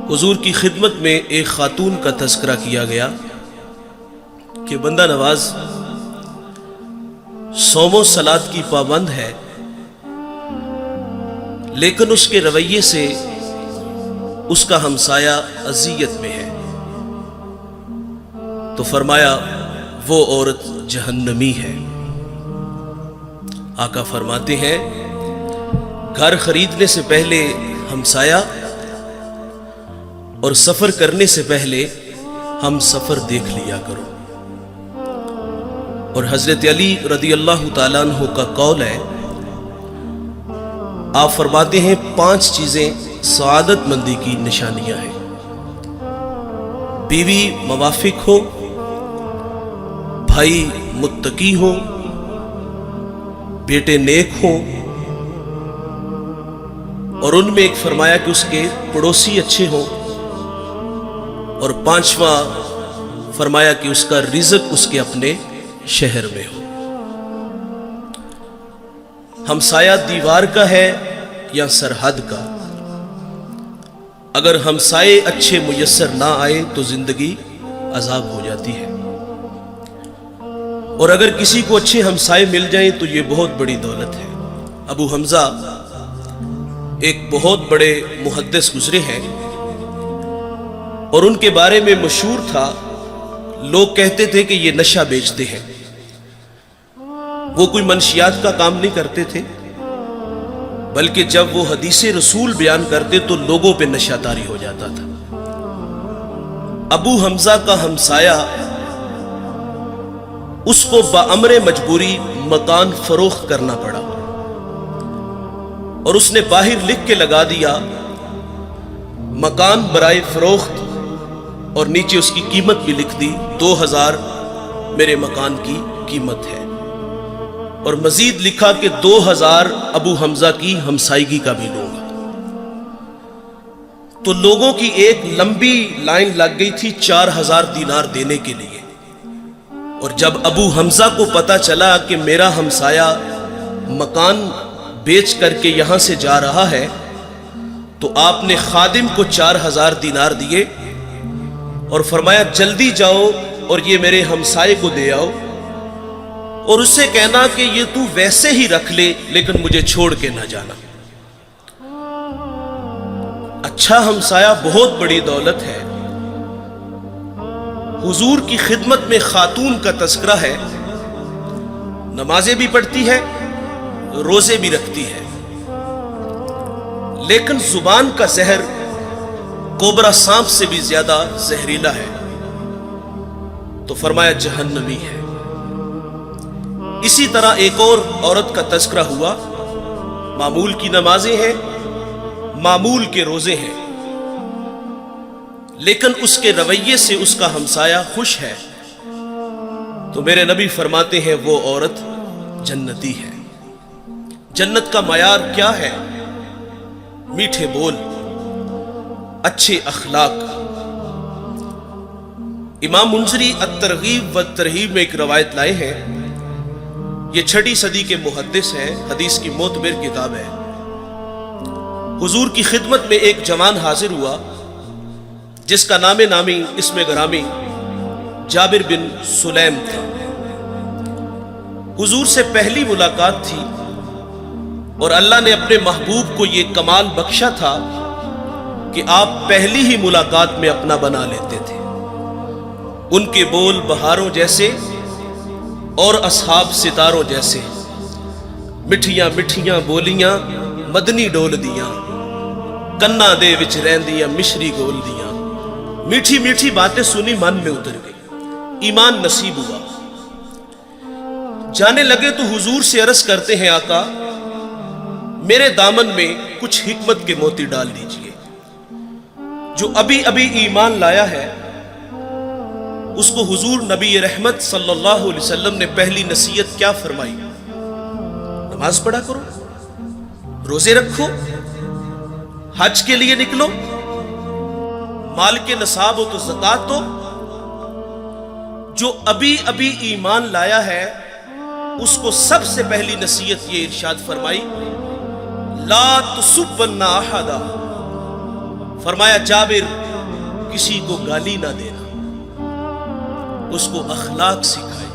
حضور کی خدمت میں ایک خاتون کا تذکرہ کیا گیا کہ بندہ نواز صوم و صلات کی پابند ہے، لیکن اس کے رویے سے اس کا ہمسایہ اذیت میں ہے، تو فرمایا وہ عورت جہنمی ہے۔ آقا فرماتے ہیں گھر خریدنے سے پہلے ہمسایہ اور سفر کرنے سے پہلے ہم سفر دیکھ لیا کرو۔ اور حضرت علی رضی اللہ تعالیٰ عنہ کا قول ہے، آپ فرماتے ہیں 5 چیزیں سعادت مندی کی نشانیاں ہیں۔ بیوی موافق ہو، بھائی متقی ہو، بیٹے نیک ہوں، اور ان میں ایک فرمایا کہ اس کے پڑوسی اچھے ہوں، اور 5واں فرمایا کہ اس کا رزق اس کے اپنے شہر میں ہو۔ ہمسایہ دیوار کا ہے یا سرحد کا؟ اگر ہمسائے اچھے میسر نہ آئے تو زندگی عذاب ہو جاتی ہے، اور اگر کسی کو اچھے ہمسائے مل جائیں تو یہ بہت بڑی دولت ہے۔ ابو حمزہ ایک بہت بڑے محدث گزرے ہیں، اور ان کے بارے میں مشہور تھا، لوگ کہتے تھے کہ یہ نشہ بیچتے ہیں۔ وہ کوئی منشیات کا کام نہیں کرتے تھے، بلکہ جب وہ حدیث رسول بیان کرتے تو لوگوں پہ نشہ طاری ہو جاتا تھا۔ ابو حمزہ کا ہمسایہ اس کو بامر مجبوری مکان فروخت کرنا پڑا، اور اس نے باہر لکھ کے لگا دیا مکان برائے فروخت، اور نیچے اس کی قیمت بھی لکھ دی 2000 میرے مکان کی قیمت ہے، اور مزید لکھا کہ 2000 ابو حمزہ کی ہمسائیگی کا بھی لوں گا۔ تو لوگوں کی ایک لمبی لائن لگ گئی تھی 4000 دینار دینے کے لیے، اور جب ابو حمزہ کو پتا چلا کہ میرا ہمسایہ مکان بیچ کر کے یہاں سے جا رہا ہے، تو آپ نے خادم کو 4000 دینار دیے اور فرمایا جلدی جاؤ اور یہ میرے ہمسائے کو دے آؤ، اور اس سے کہنا کہ یہ تو ویسے ہی رکھ لے لیکن مجھے چھوڑ کے نہ جانا۔ اچھا ہمسایہ بہت بڑی دولت ہے۔ حضور کی خدمت میں خاتون کا تذکرہ ہے، نمازیں بھی پڑھتی ہے، روزے بھی رکھتی ہے، لیکن زبان کا زہر کوبرا سانپ سے بھی زیادہ زہریلا ہے، تو فرمایا جہنمی ہے۔ اسی طرح ایک اور عورت کا تذکرہ ہوا، معمول کی نمازیں ہیں، معمول کے روزے ہیں، لیکن اس کے رویے سے اس کا ہمسایہ خوش ہے، تو میرے نبی فرماتے ہیں وہ عورت جنتی ہے۔ جنت کا معیار کیا ہے؟ میٹھے بول، اچھے اخلاق۔ امام منذری الترغیب والترہیب میں ایک روایت لائے ہیں، یہ 6 صدی کے محدث ہیں، حدیث کی معتبر کتاب ہے۔ حضور کی خدمت میں ایک جوان حاضر ہوا جس کا نام نامی اسم گرامی جابر بن سلیم تھا۔ حضور سے پہلی ملاقات تھی، اور اللہ نے اپنے محبوب کو یہ کمال بخشا تھا کہ آپ پہلی ہی ملاقات میں اپنا بنا لیتے تھے۔ ان کے بول بہاروں جیسے اور اصحاب ستاروں جیسے، مٹھیاں مٹھیاں بولیاں مدنی ڈول دیاں، کنا دے وچ رہندیاں مشری گول دیاں۔ میٹھی میٹھی باتیں سنی من میں اتر گئی، ایمان نصیب ہوا۔ جانے لگے تو حضور سے عرض کرتے ہیں آقا میرے دامن میں کچھ حکمت کے موتی ڈال دیجئے۔ جو ابھی ابھی ایمان لایا ہے اس کو حضور نبی رحمت صلی اللہ علیہ وسلم نے پہلی نصیحت کیا فرمائی؟ نماز پڑھا کرو، روزے رکھو، حج کے لیے نکلو، مال کے نصاب ہو تو زکات دو۔ جو ابھی ابھی ایمان لایا ہے اس کو سب سے پہلی نصیحت یہ ارشاد فرمائی، لا تسبن احدا فرمایا جابر کسی کو گالی نہ دینا، اس کو اخلاق سکھائے۔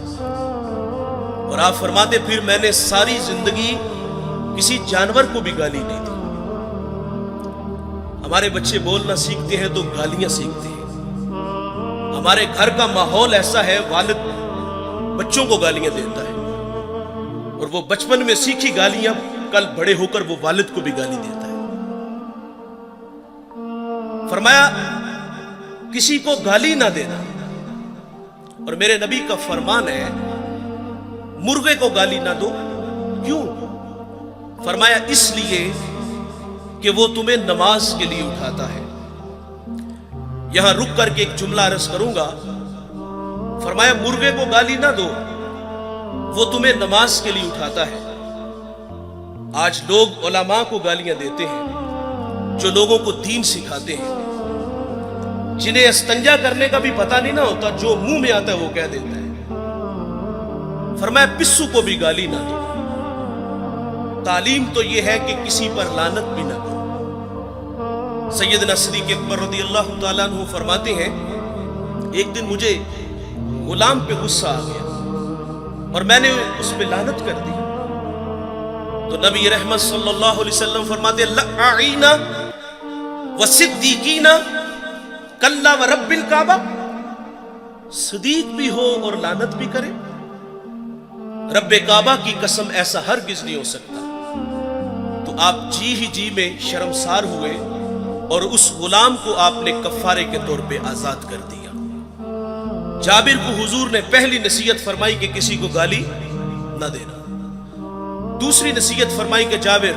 اور آپ فرماتے پھر میں نے ساری زندگی کسی جانور کو بھی گالی نہیں دی۔ ہمارے بچے بولنا سیکھتے ہیں تو گالیاں سیکھتے ہیں۔ ہمارے گھر کا ماحول ایسا ہے، والد بچوں کو گالیاں دیتا ہے، اور وہ بچپن میں سیکھی گالیاں کل بڑے ہو کر وہ والد کو بھی گالی دیتا ہے۔ فرمایا کسی کو گالی نہ دینا، اور میرے نبی کا فرمان ہے مرغے کو گالی نہ دو۔ کیوں؟ فرمایا اس لیے کہ وہ تمہیں نماز کے لیے اٹھاتا ہے۔ یہاں رک کر کے ایک جملہ عرض کروں گا۔ فرمایا مرغے کو گالی نہ دو، وہ تمہیں نماز کے لیے اٹھاتا ہے۔ آج لوگ علماء کو گالیاں دیتے ہیں، جو لوگوں کو دین سکھاتے ہیں، جنہیں استنجا کرنے کا بھی پتہ نہیں نہ ہوتا، جو منہ میں آتا ہے وہ کہہ دیتا ہے۔ فرمایا پسو کو بھی گالی نہ دو۔ تعلیم تو یہ ہے کہ کسی پر لعنت بھی نہ کرو۔ سیدنا صدیق اکبر رضی اللہ تعالیٰ عنہ فرماتے ہیں ایک دن مجھے غلام پہ غصہ آ گیا اور میں نے اس پہ لعنت کر دی، تو نبی رحمت صلی اللہ علیہ وسلم فرماتے لعین وصدیقین کلا ورب الکعبہ، صدیق بھی ہو اور لعنت بھی کرے، رب کعبہ کی قسم ایسا ہرگز نہیں ہو سکتا۔ تو آپ جی ہی جی میں شرمسار ہوئے اور اس غلام کو آپ نے کفارے کے طور پہ آزاد کر دیا۔ جابر کو حضور نے پہلی نصیحت فرمائی کہ کسی کو گالی نہ دینا۔ دوسری نصیحت فرمائی کہ جابر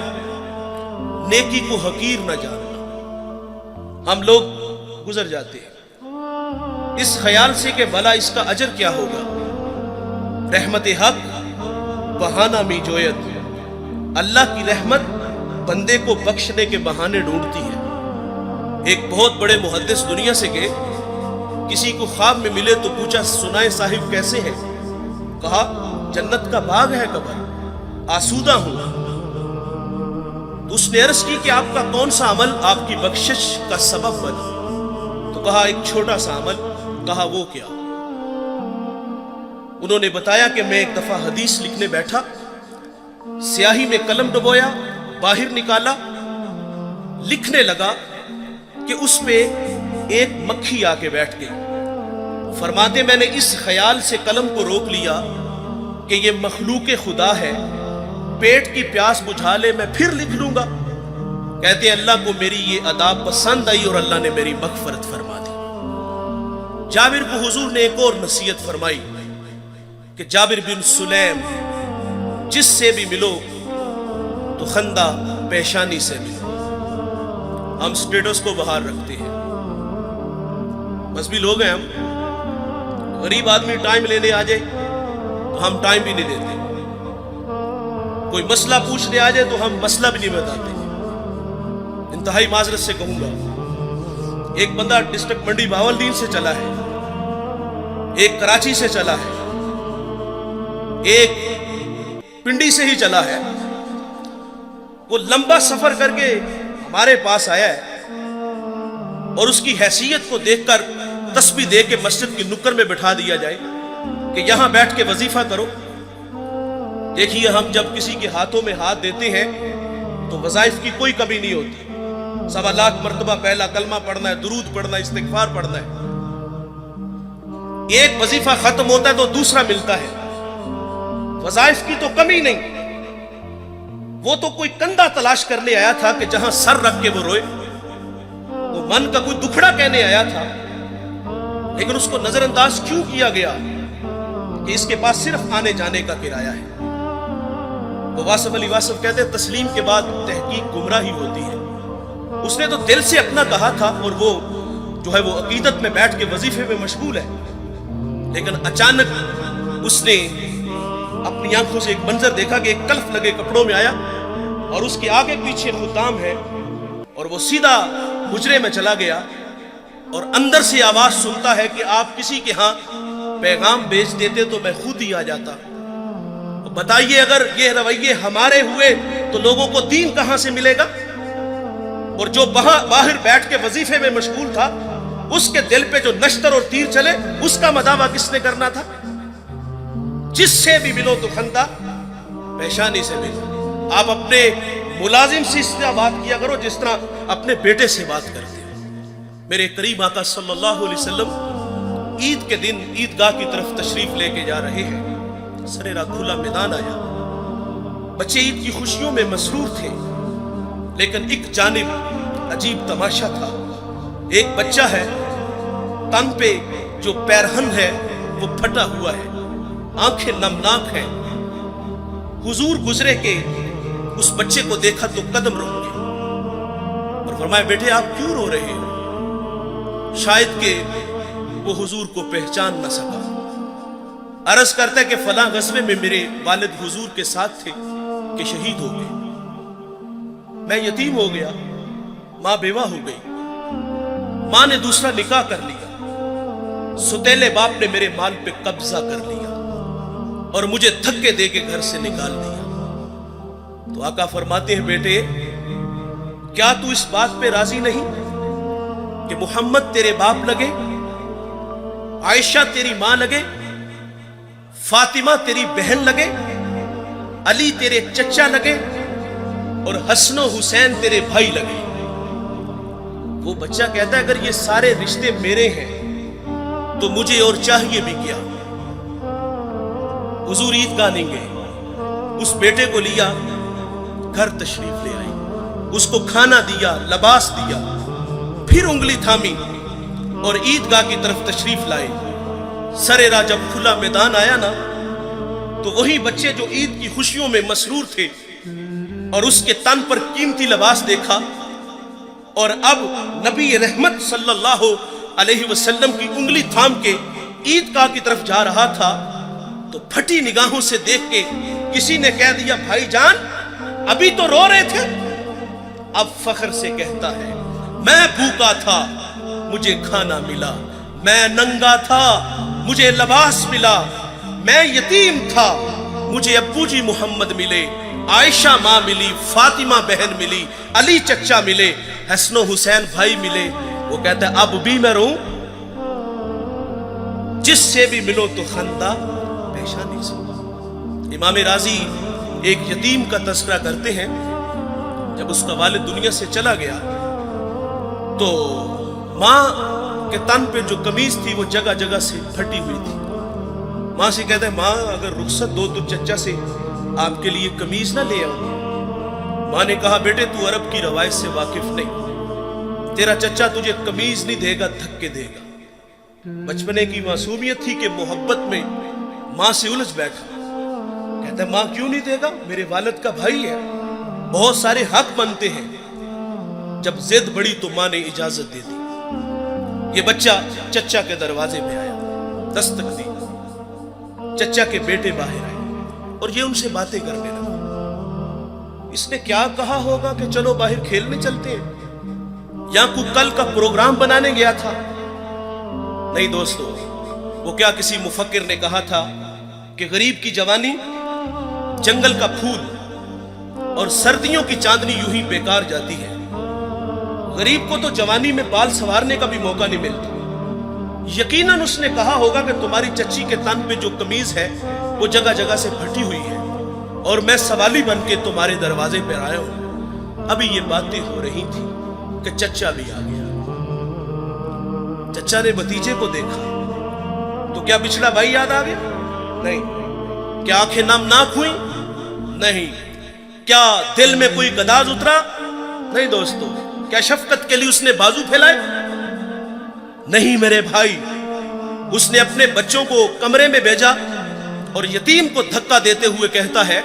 نیکی کو حقیر نہ جاننا۔ ہم لوگ گزر جاتے ہیں اس خیال سے کہ بھلا اس کا اجر کیا ہوگا۔ رحمت حق بہانہ می جویت، اللہ کی رحمت بندے کو بخشنے کے بہانے ڈھونڈتی ہے۔ ایک بہت بڑے محدث دنیا سے گئے، کسی کو خواب میں ملے تو پوچھا سنائے صاحب کیسے ہیں؟ کہا جنت کا باغ ہے قبر، آسودہ ہوں۔ تو اس نے عرض کی کہ آپ کا کون سا عمل آپ کی بخشش کا سبب بنا؟ تو کہا ایک چھوٹا سا عمل۔ کہا وہ کیا؟ انہوں نے بتایا کہ میں ایک دفعہ حدیث لکھنے بیٹھا، سیاہی میں قلم ڈبویا، باہر نکالا، لکھنے لگا کہ اس پہ ایک مکھی آ کے بیٹھ گئی۔ فرماتے میں نے اس خیال سے قلم کو روک لیا کہ یہ مخلوق خدا ہے، پیٹ کی پیاس بجھا لے میں پھر لکھ لوں گا۔ کہتے ہیں اللہ کو میری یہ ادا پسند آئی اور اللہ نے میری مغفرت فرما دی۔ جابر کو حضور نے ایک اور نصیحت فرمائی کہ جابر بن سلیم جس سے بھی ملو تو خندہ پیشانی سے ملو۔ ہم سٹیٹس کو باہر رکھتے ہیں، مذہبی لوگ ہیں ہم، غریب آدمی ٹائم لینے آ جائے تو ہم ٹائم بھی نہیں دیتے، کوئی مسئلہ پوچھنے آ جائے تو ہم مسئلہ بھی نہیں بتاتے۔ انتہائی معذرت سے کہوں گا، ایک بندہ ڈسٹرکٹ منڈی بہاولدین سے چلا ہے، ایک کراچی سے چلا ہے، ایک پنڈی سے ہی چلا ہے، وہ لمبا سفر کر کے ہمارے پاس آیا ہے اور اس کی حیثیت کو دیکھ کر تسبیح دے کے مسجد کی نکر میں بٹھا دیا جائے کہ یہاں بیٹھ کے وظیفہ کرو۔ دیکھیے ہم جب کسی کے ہاتھوں میں ہاتھ دیتے ہیں تو وظائف کی کوئی کمی نہیں ہوتی، 1.25 لاکھ مرتبہ پہلا کلمہ پڑھنا ہے، درود پڑھنا ہے، استغفار پڑھنا ہے۔ ایک وظیفہ ختم ہوتا ہے تو دوسرا ملتا ہے، وظائف کی تو کمی نہیں۔ وہ تو کوئی کندھا تلاش کرنے آیا تھا کہ جہاں سر رکھ کے وہ روئے، وہ من کا کوئی دکھڑا کہنے آیا تھا، لیکن اس کو نظر انداز کیوں کیا گیا کہ اس کے پاس صرف آنے جانے کا کرایہ ہے۔ وہ واصف علی واصف کہتے ہیں تسلیم کے بعد تحقیق گمراہی ہوتی ہے۔ اس نے تو دل سے اپنا کہا تھا اور وہ جو ہے وہ عقیدت میں بیٹھ کے وظیفے میں مشغول ہے، لیکن اچانک اس نے اپنی آنکھوں سے ایک منظر دیکھا کہ ایک کلف لگے کپڑوں میں آیا اور اس کے آگے پیچھے خدام ہے، اور وہ سیدھا حجرے میں چلا گیا اور اندر سے آواز سنتا ہے کہ آپ کسی کے ہاں پیغام بھیج دیتے تو میں خود ہی آ جاتا۔ بتائیے اگر یہ رویے ہمارے ہوئے تو لوگوں کو دین کہاں سے ملے گا؟ اور جو باہر بیٹھ کے وظیفے میں مشغول تھا اس کے دل پہ جو نشتر اور تیر چلے اس کا مداوع کس نے کرنا تھا؟ جس سے بھی ملو تو خندہ پیشانی سے ملو. آپ اپنے ملازم سے اس طرح بات کیا کرو جس طرح اپنے بیٹے سے بات کرتے ہو. میرے کریم آقا صلی اللہ علیہ وسلم عید کے دن عیدگاہ کی طرف تشریف لے کے جا رہے ہیں. سرے راہ کھلا میدان آیا. بچے عید کی خوشیوں میں مسرور تھے، لیکن ایک جانب عجیب تماشا تھا. ایک بچہ ہے، تن پہ جو پیرہن ہے وہ پھٹا ہوا ہے، آنکھیں نمناک ہیں. حضور گزرے کہ اس بچے کو دیکھا تو قدم رک گئے اور فرمایا بیٹے آپ کیوں رو رہے ہو؟ شاید کہ وہ حضور کو پہچان نہ سکا. عرض کرتا ہے کہ فلاں غزوے میں میرے والد حضور کے ساتھ تھے کہ شہید ہو گئے. میں یتیم ہو گیا، ماں بیوہ ہو گئی. ماں نے دوسرا نکاح کر لیا. ستیلے باپ نے میرے مال پہ قبضہ کر لیا اور مجھے دھکے دے کے گھر سے نکال دیا. تو آقا فرماتے ہیں بیٹے کیا تو اس بات پہ راضی نہیں کہ محمد تیرے باپ لگے، عائشہ تیری ماں لگے، فاطمہ تیری بہن لگے، علی تیرے چچا لگے اور حسن و حسین تیرے بھائی لگے. وہ بچہ کہتا ہے اگر یہ سارے رشتے میرے ہیں تو مجھے اور چاہیے بھی کیا. حضور عیدگاہ نہیں گئے، اس بیٹے کو لیا، گھر تشریف لے آئی، اس کو کھانا دیا، لباس دیا، پھر انگلی تھامی اور عیدگاہ کی طرف تشریف لائے. سرے راہ جب کھلا میدان آیا نا تو وہی بچے جو عید کی خوشیوں میں مسرور تھے اور اس کے تن پر قیمتی لباس دیکھا اور اب نبی رحمت صلی اللہ علیہ وسلم کی انگلی تھام کے عیدگاہ کی طرف جا رہا تھا تو پھٹی نگاہوں سے دیکھ کے کسی نے کہہ دیا بھائی جان ابھی تو رو رہے تھے. اب فخر سے کہتا ہے میں بھوکا تھا مجھے کھانا ملا، میں ننگا تھا مجھے لباس ملا، میں یتیم تھا مجھے ابو جی محمد ملے، عائشہ ماں ملی، فاطمہ بہن ملی، علی چچا ملے، حسن و حسین بھائی ملے. وہ کہتا ہے اب بھی میں رہوں. جس سے بھی ملو تو خندہ پیشانی سے. امام راضی ایک یتیم کا تذکرہ کرتے ہیں. جب اس کا والد دنیا سے چلا گیا تو ماں کے تن پہ جو قمیض تھی وہ جگہ جگہ سے پھٹی ہوئی تھی. ماں سے کہتا ہے ماں اگر رخصت دو تو چچا سے آپ کے لیے قمیض نہ لے آؤں. ماں نے کہا بیٹے تو عرب کی روایت سے واقف نہیں، تیرا چچا تجھے قمیض نہیں دے گا دھکے دے گا. بچپنے کی معصومیت تھی کہ محبت میں ماں سے الجھ بیٹھا. کہتا ہے ماں کیوں نہیں دے گا، میرے والد کا بھائی ہے، بہت سارے حق بنتے ہیں. جب ضد بڑی تو ماں نے اجازت دے دی. یہ بچہ چچا کے دروازے میں آیا، دستک دی. چچا کے بیٹے باہر آئے اور یہ ان سے باتیں کرنے لگا. اس نے کیا کہا ہوگا کہ چلو باہر کھیلنے چلتے ہیں، یا کوئی کل کا پروگرام بنانے گیا تھا. نہیں دوستو، وہ کیا کسی مفکر نے کہا تھا کہ غریب کی جوانی جنگل کا پھول اور سردیوں کی چاندنی یوں ہی بیکار جاتی ہے. غریب کو تو جوانی میں بال سنوارنے کا بھی موقع نہیں ملتا. یقیناً اس نے کہا ہوگا کہ تمہاری چچی کے تن پہ جو قمیض ہے وہ جگہ جگہ سے پھٹی ہوئی ہے اور میں سوالی بن کے تمہارے دروازے پر آیا ہوں. ابھی یہ باتیں ہو رہی تھی کہ چچا بھی آ گیا. چچا نے بھتیجے کو دیکھا تو کیا پچھلا بھائی یاد آ گیا؟ نہیں. کیا آنکھیں نمناک ہوئی؟ نہیں. کیا دل میں کوئی گداز اترا؟ نہیں دوستو. کیا شفقت کے لیے اس نے بازو پھیلائے؟ نہیں میرے بھائی. اس نے اپنے بچوں کو کمرے میں بھیجا اور یتیم کو دھکا دیتے ہوئے کہتا ہے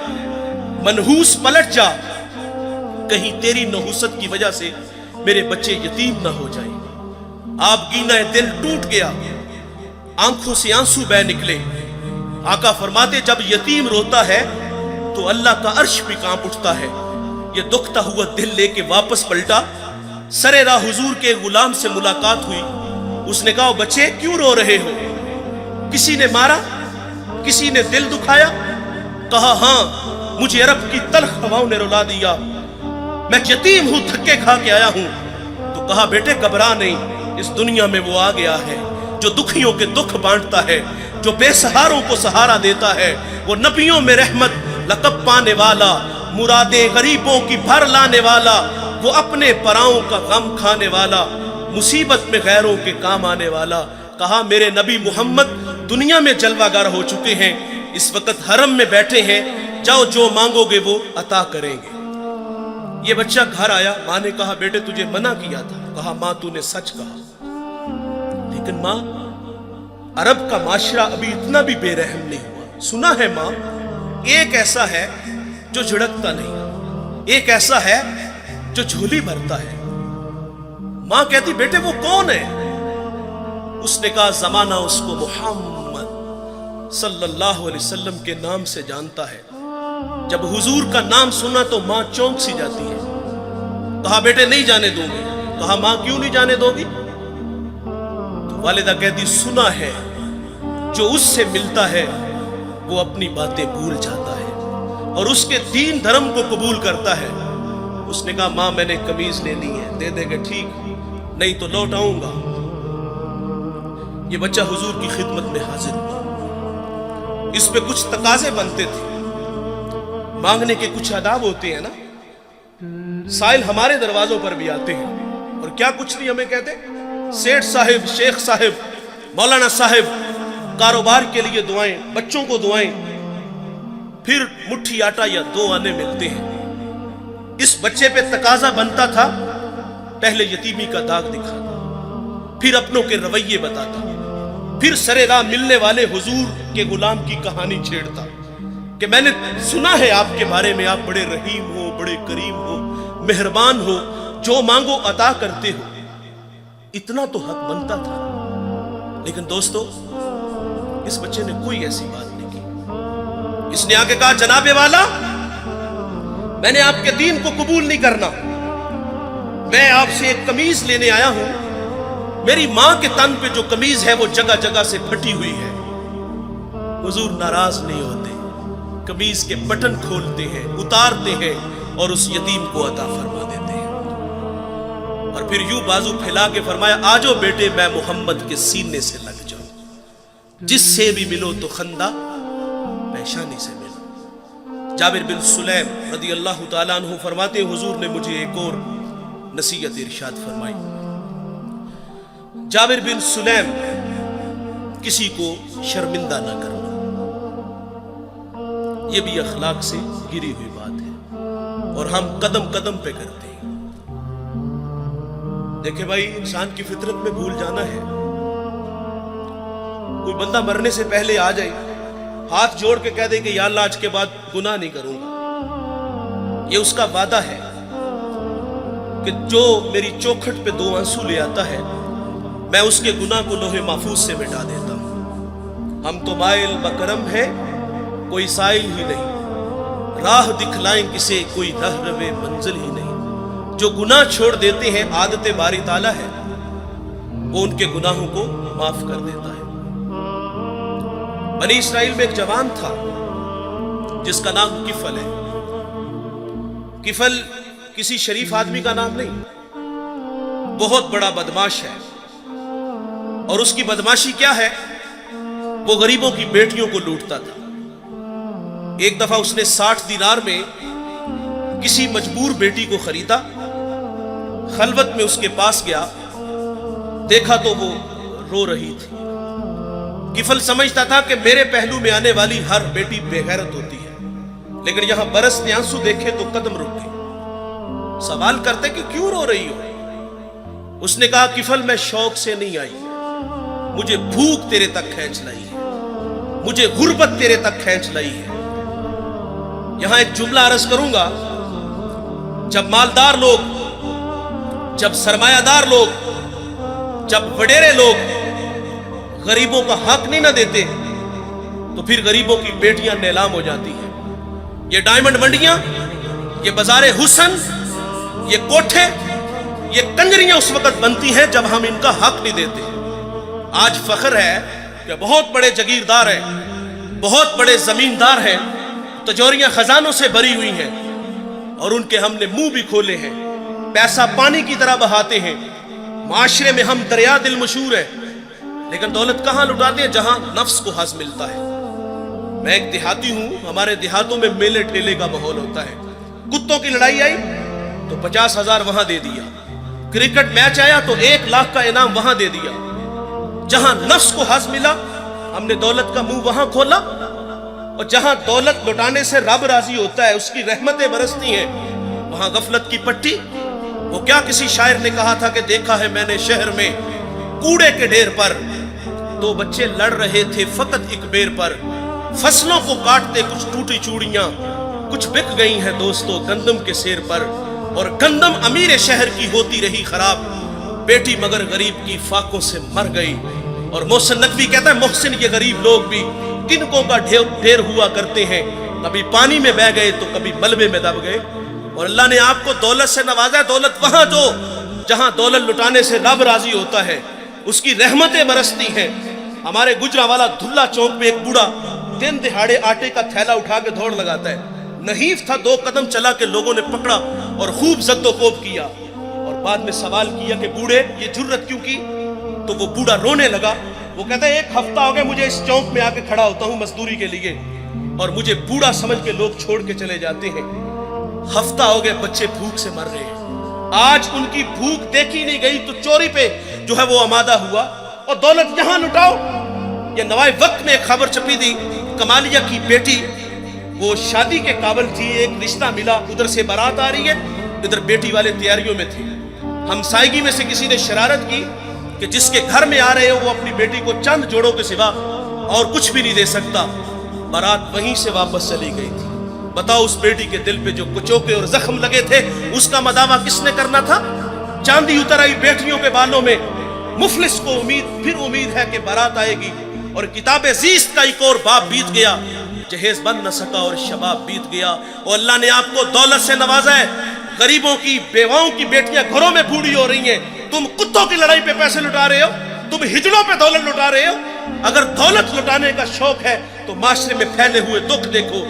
منحوس پلٹ جا، کہیں تیری نحوست کی وجہ سے میرے بچے یتیم نہ ہو جائیں. آپ گینا دل ٹوٹ گیا، آنکھوں سے آنسو بہ نکلے. آقا فرماتے جب یتیم روتا ہے تو اللہ کا عرش بھی کانپ اٹھتا ہے. یہ دکھتا ہوا دل لے کے واپس پلٹا. سرے راہ حضور کے غلام سے ملاقات ہوئی. اس نے کہا بچے کیوں رو رہے ہو؟ کسی نے مارا؟ کسی نے دل دکھایا؟ کہا ہاں مجھے عرب کی تلخ ہواؤں نے رلا دیا. میں یتیم ہوں، دھکے کھا کے آیا ہوں۔ تو کہا بیٹے گھبرا نہیں، اس دنیا میں وہ آ گیا ہے جو دکھیوں کے دکھ بانٹتا ہے، جو بے سہاروں کو سہارا دیتا ہے، وہ نبیوں میں رحمت لقب پانے والا، مرادیں غریبوں کی بھر لانے والا، وہ اپنے پراؤں کا غم کھانے والا، مصیبت میں غیروں کے کام آنے والا۔ کہا میرے نبی محمد دنیا میں جلوہ گر ہو چکے ہیں، اس وقت حرم میں بیٹھے ہیں، جاؤ جو مانگو گے وہ عطا کریں گے۔ یہ بچہ گھر آیا، ماں نے کہا بیٹے تجھے منع کیا تھا۔ کہا ماں تو نے سچ کہا، لیکن ماں عرب کا معاشرہ ابھی اتنا بھی بے رحم نہیں ہوا۔ سنا ہے ماں ایک ایسا ہے جو جھڑکتا نہیں، ایک ایسا ہے جو جھولی بھرتا ہے۔ ماں کہتی بیٹے وہ کون ہے؟ اس نے کہا زمانہ اس کو محمد صلی اللہ علیہ وسلم کے نام سے جانتا ہے۔ جب حضور کا نام سنا تو ماں چونک سی جاتی ہے۔ کہا بیٹے نہیں جانے دوں گی۔ کہا ماں کیوں نہیں جانے دو گی؟ تو والدہ کہتی سنا ہے جو اس سے ملتا ہے وہ اپنی باتیں بھول جاتا ہے اور اس کے دین دھرم کو قبول کرتا ہے۔ اس نے کہا ماں میں نے قمیض لینی ہے، دے دے گے ٹھیک، نہیں تو لوٹ آؤں گا۔ یہ بچہ حضور کی خدمت میں حاضر ہوا۔ اس پہ کچھ تقاضے بنتے تھے، مانگنے کے کچھ آداب ہوتے ہیں نا۔ سائل ہمارے دروازوں پر بھی آتے ہیں اور کیا کچھ نہیں ہمیں کہتے، سیٹھ صاحب، شیخ صاحب، مولانا صاحب، کاروبار کے لیے دعائیں، بچوں کو دعائیں، پھر مٹھی آٹا یا 2 آنے ملتے ہیں۔ اس بچے پہ تقاضا بنتا تھا پہلے یتیمی کا داغ دکھاتا، پھر اپنوں کے رویے بتاتا، پھر سرے راہ ملنے والے حضور کے غلام کی کہانی چھیڑتا کہ میں نے سنا ہے آپ کے بارے میں، آپ بڑے رحیم ہو، بڑے کریم ہو، مہربان ہو، جو مانگو عطا کرتے ہو۔ اتنا تو حق بنتا تھا، لیکن دوستو اس بچے نے کوئی ایسی بات نہیں کی۔ اس نے آگے کہا جناب والا میں نے آپ کے دین کو قبول نہیں کرنا، میں آپ سے ایک قمیض لینے آیا ہوں۔ میری ماں کے تن پہ جو قمیض ہے وہ جگہ جگہ سے پھٹی ہوئی ہے۔ حضور ناراض نہیں ہوتے، قمیض کے بٹن کھولتے ہیں، اتارتے ہیں اور اس یتیم کو عطا فرما دیتے ہیں، اور پھر یوں بازو پھیلا کے فرمایا آجو بیٹے میں محمد کے سینے سے لگ جاؤں، جس سے بھی ملو تو خندہ پیشانی سے ملو۔ جابر بن سلیم رضی اللہ تعالیٰ عنہ فرماتے ہیں حضور نے مجھے ایک اور نصیحت ارشاد فرمائی۔ جابر بن سلیم کسی کو شرمندہ نہ کرنا، یہ بھی اخلاق سے گری ہوئی بات ہے اور ہم قدم قدم پہ کرتے ہیں۔ دیکھیں بھائی انسان کی فطرت میں بھول جانا ہے۔ کوئی بندہ مرنے سے پہلے آ جائے، ہاتھ جوڑ کے کہہ دے کہ یا اللہ آج کے بعد گناہ نہیں کروں گا، یہ اس کا وعدہ ہے کہ جو میری چوکھٹ پہ 2 آنسو لے آتا ہے میں اس کے گناہ کو لوح محفوظ سے مٹا دیتا ہوں۔ ہم تو مائل بکرم ہے کوئی سائل ہی نہیں، راہ دکھلائیں کسے کوئی رہروے منزل ہی نہیں۔ جو گناہ چھوڑ دیتے ہیں عادت باری تعالیٰ ہے، وہ ان کے گناہوں کو معاف کر دیتا ہے۔ بنی اسرائیل میں ایک جوان تھا جس کا نام کفل ہے۔ کفل کسی شریف آدمی کا نام نہیں، بہت بڑا بدماش ہے، اور اس کی بدماشی کیا ہے، وہ غریبوں کی بیٹیوں کو لوٹتا تھا۔ ایک دفعہ اس نے 60 دینار میں کسی مجبور بیٹی کو خریدا، خلوت میں اس کے پاس گیا، دیکھا تو وہ رو رہی تھی۔ کفل سمجھتا تھا کہ میرے پہلو میں آنے والی ہر بیٹی بے غیرت ہوتی ہے، لیکن یہاں برستے آنسو دیکھے تو قدم رک گئے۔ سوال کرتے کہ کیوں رو رہی ہو؟ اس نے کہا کفل میں شوق سے نہیں آئی، مجھے بھوک تیرے تک کھینچ لائی ہے، مجھے غربت تیرے تک کھینچ لائی ہے۔ یہاں ایک جملہ عرض کروں گا، جب مالدار لوگ، جب سرمایہ دار لوگ، جب وڈیرے لوگ غریبوں کا حق نہیں نہ دیتے تو پھر غریبوں کی بیٹیاں نیلام ہو جاتی ہیں۔ یہ ڈائمنڈ منڈیاں، یہ بازار حسن، یہ کوٹھے، یہ کنجریاں اس وقت بنتی ہیں جب ہم ان کا حق نہیں دیتے۔ آج فخر ہے کہ بہت بڑے جگیردار ہیں، بہت بڑے زمیندار ہیں، تجوریاں خزانوں سے بھری ہوئی ہیں، اور ان کے ہم نے منہ بھی کھولے ہیں، پیسہ پانی کی طرح بہاتے ہیں، معاشرے میں ہم دریا دل مشہور ہے، لیکن دولت کہاں لٹاتے ہیں؟ جہاں نفس کو حظ ملتا ہے۔ میں ایک دیہاتی ہوں، ہمارے دیہاتوں میں میلے ٹھیلے کا ماحول ہوتا ہے، کتوں کی لڑائی آئی تو 50,000 وہاں دے دیا، کرکٹ میچ آیا تو 1,00,000 کا انعام وہاں دے دیا۔ جہاں نفس کو حظ ملا ہم نے دولت کا منہ وہاں کھولا، اور جہاں دولت لٹانے سے رب راضی ہوتا ہے، اس کی رحمتیں برستی ہیں، وہاں غفلت کی پٹی۔ وہ کیا کسی شاعر نے کہا تھا کہ دیکھا ہے میں نے شہر میں کوڑے کے ڈھیر پر 2 بچے لڑ رہے تھے فقط ایک بیر پر، فصلوں کو کاٹتے کچھ ٹوٹی چوڑیاں، کچھ بک گئی ہیں دوستو گندم کے سیر پر، اور گندم امیر شہر کی ہوتی رہی خراب، بیٹی مگر غریب کی فاقوں سے مر گئی۔ اور محسن نقوی کہتا ہے محسن یہ غریب لوگ بھی کنکوں کا ڈھیر ہوا کرتے ہیں، کبھی پانی میں بہ گئے تو کبھی ملبے میں دب گئے۔ اور اللہ نے آپ کو دولت سے نوازا ہے، دولت وہاں جہاں دولت لٹانے سے رب راضی ہوتا ہے، اس کی رحمتیں برستی ہیں۔ ہمارے گجرانوالہ دھلا چوک میں ایک بوڑھا دن دہاڑے آٹے کا تھیلا اٹھا کے دوڑ لگاتا ہے، نحیف تھا، 2 قدم چلا کہ لوگوں نے پکڑا اور خوب زد و کوب کیا، اور بعد میں سوال کیا کہ بوڑھے یہ جرت کیوں کی؟ تو وہ بوڑھا رونے لگا، وہ کہتا ہے 1 ہفتہ ہو گیا مجھے اس چوک میں آ کے کھڑا ہوتا ہوں مزدوری کے لیے، اور مجھے بوڑھا سمجھ کے لوگ چھوڑ کے چلے جاتے ہیں، ہفتہ ہو گئے بچے بھوک سے مر رہے ہیں، آج ان کی بھوک دیکھی نہیں گئی تو چوری پہ جو ہے وہ آمادہ ہوا، اور دولت یہاں لٹاؤ۔ یہ نوائے وقت میں ایک خبر چھپی تھی، کمالیہ کی بیٹی وہ شادی کے قابل تھی، ایک رشتہ ملا، ادھر سے بارات آ رہی ہے، ادھر بیٹی والے تیاریوں میں تھے، ہمسائیگی میں سے کسی نے شرارت کی کہ جس کے گھر میں آ رہے ہو وہ اپنی بیٹی کو چند جوڑوں کے سوا اور کچھ بھی نہیں دے سکتا، بارات وہیں سے واپس چلی گئی تھی۔ بتاؤ اس بیٹی کے دل پہ جو کچوکے اور زخم لگے تھے اس کا مداوع کس نے کرنا تھا؟ چاندی اتر آئی بیٹیوں کے بالوں میں، مفلس کو پھر امید ہے کہ بارات آئے گی، اور کتاب زیست کا ایک اور باب بیت گیا، جہیز بن نہ سکا اور شباب بیت گیا۔ اور اللہ نے آپ کو دولت سے نوازا ہے، غریبوں کی بیواؤں کی بیٹیاں گھروں میں بوڑھی ہو رہی ہیں، تم کتوں کی لڑائی پہ پیسے لٹا رہے ہو، تم ہجڑوں پہ دولت لٹا رہے ہو۔ اگر دولت لٹانے کا شوق ہے تو معاشرے میں پھیلے ہوئے دکھ دیکھو،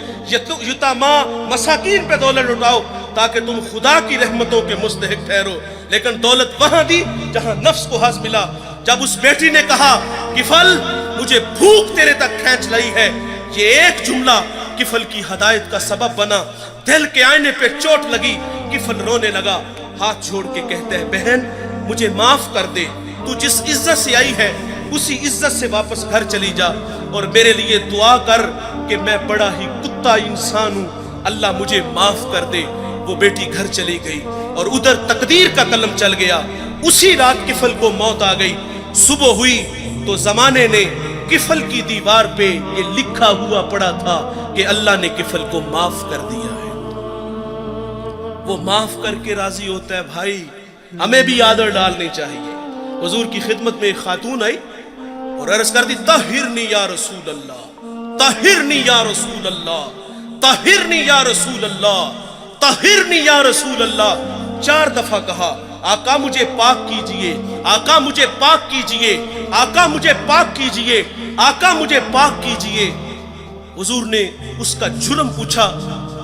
یتاما مساکین پہ دولت لٹاؤ تاکہ تم خدا کی رحمتوں کے مستحق ٹھہرو۔ لیکن دولت وہاں دی جہاں نفس کو حظ ملا۔ جب اس بیٹی نے کہا کفل مجھے بھوک تیرے تک کھینچ لائی ہے، یہ ایک جملہ کفل کی ہدایت کا سبب بنا، دل کے آئینے پہ چوٹ لگی، کفل رونے لگا، ہاتھ جوڑ کے کہتے ہیں بہن مجھے معاف کر دے، تو جس عزت سے آئی ہے اسی عزت سے واپس گھر چلی جا، اور میرے لیے دعا کر کہ میں بڑا ہی کتا انسان ہوں، اللہ مجھے معاف کر دے۔ وہ بیٹی گھر چلی گئی اور ادھر تقدیر کا قلم چل گیا، اسی رات کفل کو موت آ گئی۔ صبح ہوئی تو زمانے نے کفل کی دیوار پہ یہ لکھا ہوا پڑا تھا کہ اللہ نے کفل کو معاف کر دیا ہے۔ وہ معاف کر کے راضی ہوتا ہے۔ بھائی ہمیں بھی عادت ڈالنی چاہیے۔ حضور کی خدمت میں ایک خاتون آئی اور عرض کر دی طہرنی یا رسول اللہ، طہرنی یا رسول اللہ، طہرنی یا رسول اللہ، طہرنی یا رسول اللہ۔ 4 دفعہ کہا آقا مجھے پاک کیجئے، آقا مجھے پاک کیجئے، آقا مجھے پاک کیجئے، آقا مجھے پاک کیجئے۔ حضور نے اس کا جرم پوچھا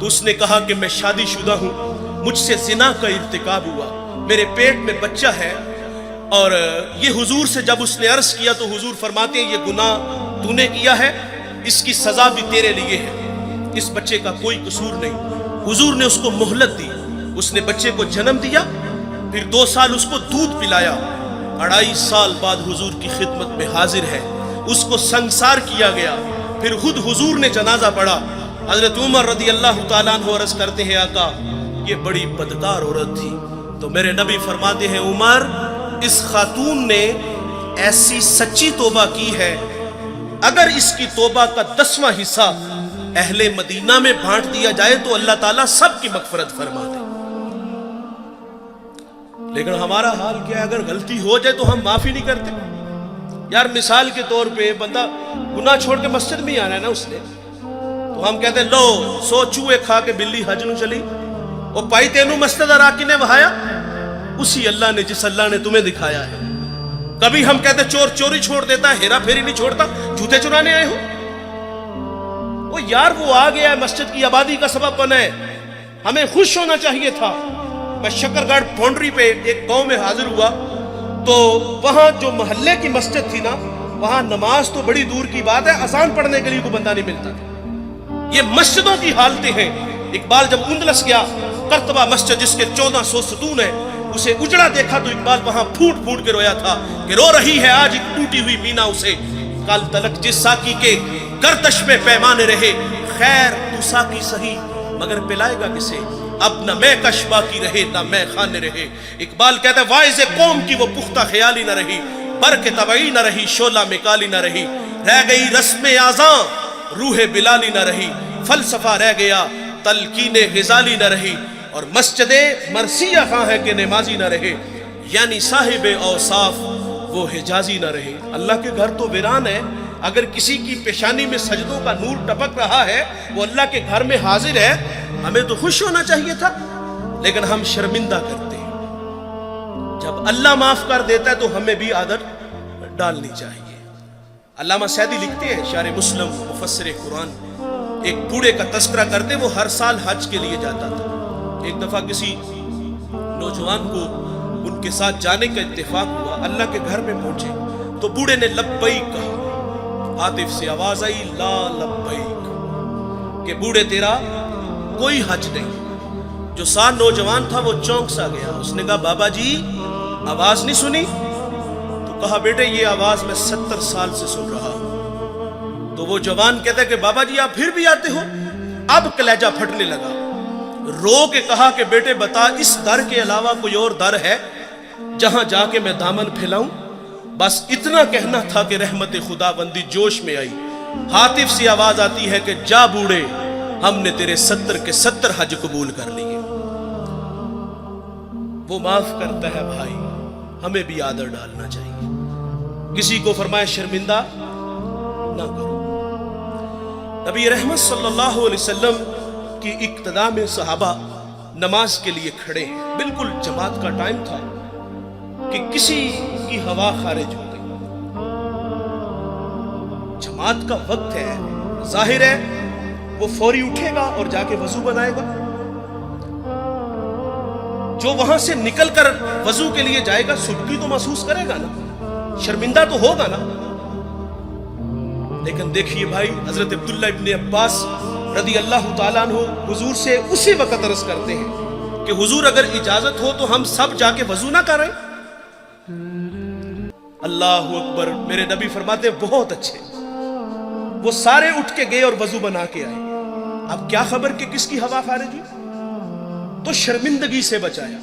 تو اس نے کہا کہ میں شادی شدہ ہوں، مجھ سے زنا کا ارتکاب ہوا، میرے پیٹ میں بچہ ہے۔ اور یہ حضور سے جب اس نے عرض کیا تو حضور فرماتے ہیں یہ گناہ تو نے کیا ہے، اس کی سزا بھی تیرے لیے ہے، اس بچے کا کوئی قصور نہیں۔ حضور نے اس کو مہلت دی، اس نے بچے کو جنم دیا، پھر 2 سال اس کو دودھ پلایا، 2.5 سال بعد حضور کی خدمت میں حاضر ہے، اس کو سنسار کیا گیا، پھر خود حضور نے جنازہ پڑھا۔ حضرت عمر رضی اللہ تعالیٰ عنہ عرض کرتے ہیں آقا یہ بڑی بدکار عورت تھی، تو میرے نبی فرماتے ہیں عمر اس خاتون نے ایسی سچی توبہ کی ہے، اگر اس کی توبہ کا 10واں حصہ اہل مدینہ میں بانٹ دیا جائے تو اللہ تعالیٰ سب کی مغفرت فرما دے۔ لیکن ہمارا حال کیا ہے، اگر غلطی ہو جائے تو ہم معافی نہیں کرتے۔ یار مثال کے طور پہ بندہ گناہ چھوڑ کے مسجد میں ہی آنا ہے نا اس نے، تو ہم کہتے ہیں لو 100 چوہے کھا کے بلی حج نو چلی، وہ پائی تینوں مسجد اراکی نے وہایا، اسی اللہ نے جس اللہ نے تمہیں دکھایا ہے۔ کبھی ہم کہتے چور چوری چھوڑ دیتا ہے، ہیرا پھیری نہیں چھوڑتا، جوتے چرانے آئے ہو۔ وہ یار وہ آ گیا ہے، مسجد کی آبادی کا سبب بنا ہے، ہمیں خوش ہونا چاہیے تھا. میں شکرگڑھ پونڈری پہ ایک گاؤں میں حاضر ہوا تو وہاں جو محلے کی مسجد تھی نا، وہاں نماز تو بڑی دور کی بات ہے، اذان پڑھنے کے لیے کوئی بندہ نہیں ملتا تھا. یہ مسجدوں کی حالتیں ہیں. اقبال جب اندلس گیا، قرطبہ مسجد جس کے 1400 ستون ہیں، اسے اجڑا دیکھا تو اقبال وہاں پھوٹ پھوٹ کے رویا تھا کہ رو رہی ہے آج ایک ٹوٹی ہوئی مینا اسے. کل تلک جس ساکی کے گردش میں پیمانے رہے، خیر تو ساکی سہی مگر پلائے گا کسے، اب نہ میں کشبہ کی رہے نہ میں خانے رہے. اقبال کہتا ہے وائز قوم کی وہ پختہ خیالی نہ رہی، برق طبعی نہ رہی، شعلہ مکالی نہ رہی، رہ گئی رسم آذاں روح بلالی نہ رہی، فلسفہ رہ گیا تلقین غزالی نہ رہی، اور مسجد مرثیہ خواہ ہے کہ نمازی نہ رہے، یعنی صاحب اوصاف وہ حجازی نہ رہے. اللہ کے گھر تو ویران ہے. اگر کسی کی پیشانی میں سجدوں کا نور ٹپک رہا ہے، وہ اللہ کے گھر میں حاضر ہے، ہمیں تو خوش ہونا چاہیے تھا، لیکن ہم شرمندہ کرتے ہیں. جب اللہ معاف کر دیتا ہے تو ہمیں بھی عادت ڈالنی چاہیے. علامہ سعدی لکھتے ہیں، شارح مسلم مفسر قرآن، ایک بوڑھے کا تذکرہ کرتے، وہ ہر سال حج کے لیے جاتا تھا. ایک دفعہ کسی نوجوان کو ان کے ساتھ جانے کا اتفاق ہوا. اللہ کے گھر میں پہنچے تو بوڑھے نے لبیک کہا. عاطف سے آواز آئی لا لبیک، کہ بوڑھے تیرا کوئی حج نہیں. جو ساتھ نوجوان تھا وہ چونک سا گیا. اس نے کہا بابا جی آواز نہیں سنی؟ تو کہا بیٹے یہ آواز میں 70 سال سے سن رہا ہوں. تو وہ جوان کہتا ہے کہ بابا جی آپ پھر بھی آتے ہو؟ اب کلیجہ پھٹنے لگا. رو کے کہا کہ بیٹے بتا اس در کے علاوہ کوئی اور در ہے جہاں جا کے میں دامن پھیلاؤں؟ بس اتنا کہنا تھا کہ رحمت خدا بندی جوش میں آئی. عاطف سے آواز آتی ہے کہ جا بوڑھے ہم نے تیرے 70 کے 70 حج قبول کر لیے. وہ معاف کرتا ہے بھائی، ہمیں بھی آدر ڈالنا چاہیے. کسی کو فرمائے شرمندہ نہ کرو. نبی رحمت صلی اللہ علیہ وسلم کی اقتداء میں صحابہ نماز کے لیے کھڑے ہیں. بالکل جماعت کا ٹائم تھا کہ کسی کی ہوا خارج ہو گئی. جماعت کا وقت ہے، ظاہر ہے وہ فوری اٹھے گا اور جا کے وضو بنائے گا. جو وہاں سے نکل کر وضو کے لیے جائے گا سبکی تو محسوس کرے گا نا، شرمندہ تو ہوگا نا. لیکن دیکھیے بھائی، حضرت عبداللہ ابن عباس رضی اللہ تعالیٰ عنہ حضور سے اسی وقت عرض کرتے ہیں کہ حضور اگر اجازت ہو تو ہم سب جا کے وضو نہ کریں. اللہ اکبر. میرے نبی فرماتے ہیں بہت اچھے. وہ سارے اٹھ کے گئے اور وضو بنا کے آئے. اب کیا خبر کہ کس کی ہوا خارج ہوئی؟ تو شرمندگی سے بچایا.